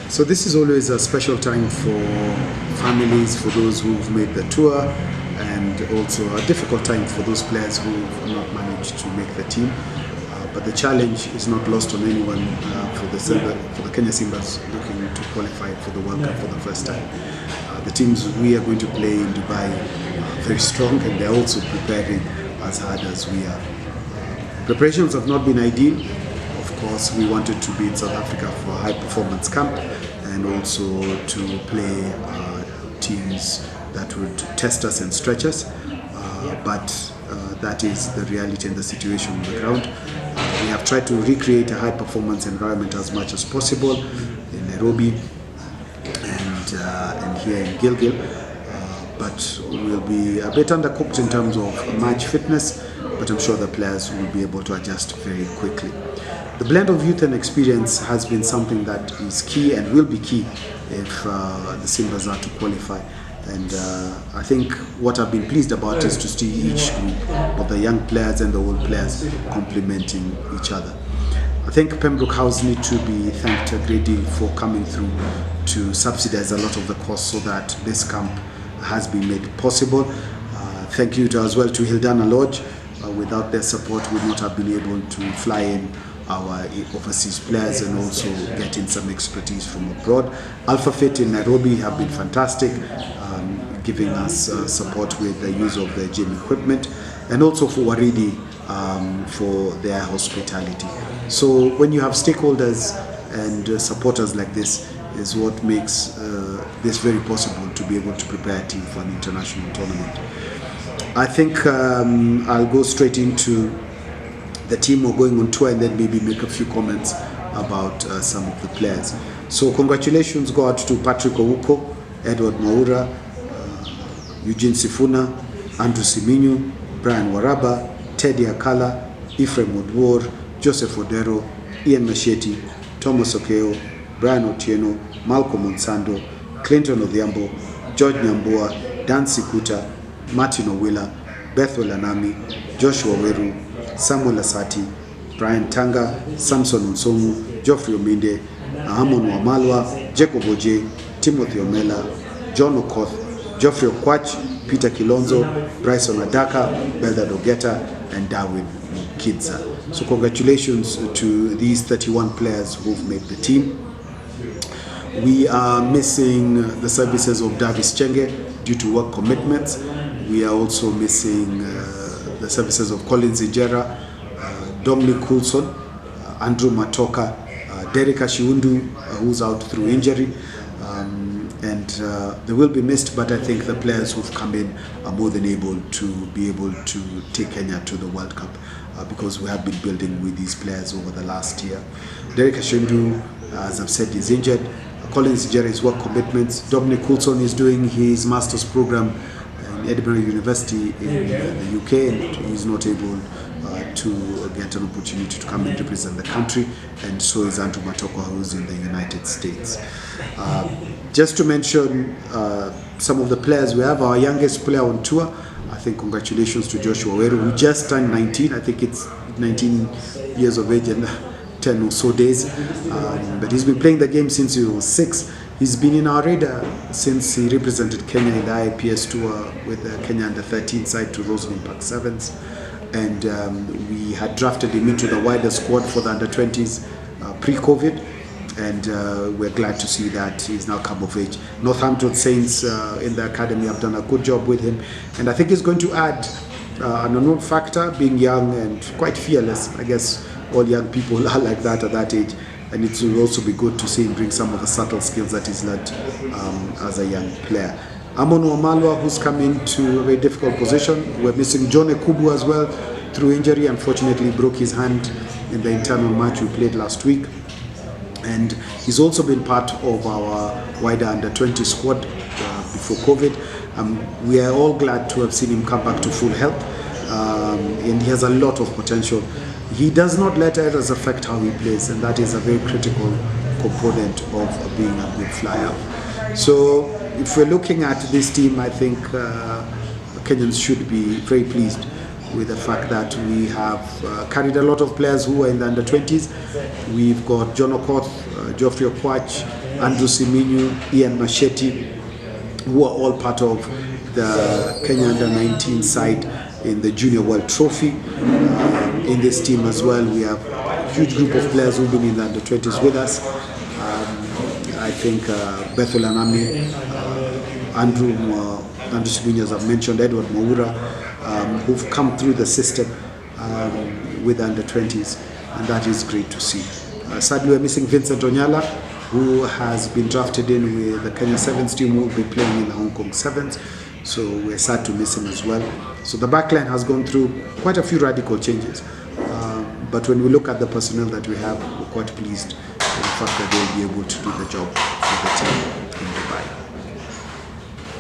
So this is always a special time for families, for those who've made the tour, and also a difficult time for those players who've not managed to make the team. But the challenge is not lost on anyone for the Kenya Simbas looking to qualify for the World Cup for the first time. The teams we are going to play in Dubai are very strong, and they're also preparing as hard as we are. Preparations have not been ideal. Of course, we wanted to be in South Africa for a high performance camp and also to play teams that would test us and stretch us, but that is the reality and the situation on the ground. We have tried to recreate a high performance environment as much as possible in Nairobi and here in Gilgil, but we'll be a bit undercooked in terms of match fitness, but I'm sure the players will be able to adjust very quickly. The blend of youth and experience has been something that is key and will be key if the Simbas are to qualify. And I think what I've been pleased about is to see each group of the young players and the old players complementing each other. I think Pembroke House need to be thanked a great deal for coming through to subsidize a lot of the costs so that this camp has been made possible. Thank you as well to Hildana Lodge. Without their support, we would not have been able to fly in our overseas players and also get in some expertise from abroad. Alpha Fit in Nairobi have been fantastic, giving us support with the use of the gym equipment, and also for Waridi for their hospitality. So when you have stakeholders and supporters like this is what makes this very possible to be able to prepare a team for an international tournament. I think I'll go straight into the team we're going on tour and then maybe make a few comments about some of the players. So congratulations go out to Patrick Owuko, Edward Maura, Eugene Sifuna, Andrew Siminyu, Brian Waraba, Teddy Akala, Ephraim Odwor, Joseph Odero, Ian Masheti, Thomas Okeo, Brian Otieno, Malcolm Onsando, Clinton Odhiambo, George Nyambua, Dan Sikuta, Martin Owila, Bethel Anami, Joshua Weru, Samuel Asati, Brian Tanga, Samson Onsomu, Geoffrey Ominde, Ahamon Wamalwa, Jacob Oje, Timothy Omela, John Okoth, Geoffrey Okwach, Peter Kilonzo, Bryson Adaka, Belda Dogeta, and Darwin Kidza. So congratulations to these 31 players who've made the team. We are missing the services of Davis Chenge due to work commitments. We are also missing the services of Collins Injera, Dominic Coulson, Andrew Matoka, Derek Ashiundu, who's out through injury, and they will be missed, but I think the players who've come in are more than able to take Kenya to the World Cup because we have been building with these players over the last year. Derek Ashiundu, as I've said, is injured. Collins Injera is work commitments. Dominic Coulson is doing his master's program in Edinburgh University in the UK, and he's not able to get an opportunity to come and represent the country, and so is Andrew Matoka, who's in the United States. Just to mention some of the players, we have our youngest player on tour. I think congratulations to Joshua Weru, who just turned 19. I think it's 19 years of age and 10 or so days, but he's been playing the game since he was 6. He's been in our radar since he represented Kenya in the IPS tour with the Kenya under-13 side to Roslyn Park Sevens, and we had drafted him into the wider squad for the under-20s pre-COVID, and we're glad to see that he's now come of age. Northampton Saints in the academy have done a good job with him, and I think he's going to add an unknown factor, being young and quite fearless. I guess all young people are like that at that age, and it will also be good to see him bring some of the subtle skills that he's learned as a young player. Amon Wamalwa, who's come into a very difficult position. We're missing John Ekubu as well through injury. Unfortunately, he broke his hand in the internal match we played last week. And he's also been part of our wider under-20 squad before COVID. We are all glad to have seen him come back to full health, and he has a lot of potential. He does not let errors affect how he plays, and that is a very critical component of being a good flyer. So if we're looking at this team, I think Kenyans should be very pleased with the fact that we have carried a lot of players who are in the under-20s. We've got John Okoth, Geoffrey Okwach, Andrew Siminyu, Ian Machete, who are all part of the Kenya under-19 side in the Junior World Trophy. In this team as well, we have a huge group of players who've been in the under-20s with us. I think Bethel Anami, Andrew Siminyu, as I've mentioned, Edward Maura, who've come through the system with the under-20s, and that is great to see. Sadly, we're missing Vincent Onyala, who has been drafted in with the Kenya Sevens team, who will be playing in the Hong Kong Sevens. So we're sad to miss him as well. So the backline has gone through quite a few radical changes. But when we look at the personnel that we have, we're quite pleased with the fact that they'll be able to do the job for the team.